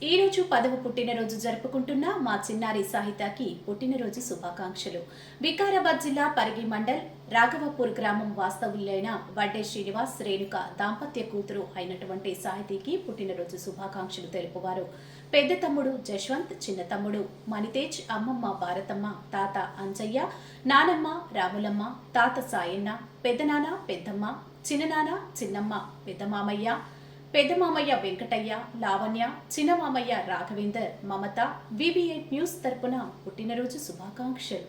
ఈ రోజు 10వ పుట్టినరోజు జరుపుకుంటున్న మా చిన్నారి సాహితకి పుట్టినరోజు శుభాకాంక్షలు. వికారాబాద్ జిల్లా పరిగి మండల్ రాఘవపూర్ గ్రామం వాస్తవులైన వడ్డే శ్రీనివాస్ రేణుక దాంపత్య కూతురు అయినటువంటి సాహితీకి పుట్టినరోజు శుభాకాంక్షలు తెలుపువారు పెద్ద తమ్ముడు జశ్వంత్, చిన్న తమ్ముడు మణితేజ్, అమ్మమ్మ భారతమ్మ, తాత అంజయ్య, నానమ్మ రాములమ్మ, తాత సాయన్న, పెద్దనాన్న పెద్దమ్మ, చిన్ననాన్న చిన్నమ్మ, పెద్ద మామయ్య వెంకటయ్య, లావణ్య, చిన్న మామయ్య రాఘవేందర్, మమత. VB8 న్యూస్ తరపున పుట్టినరోజు శుభాకాంక్షలు.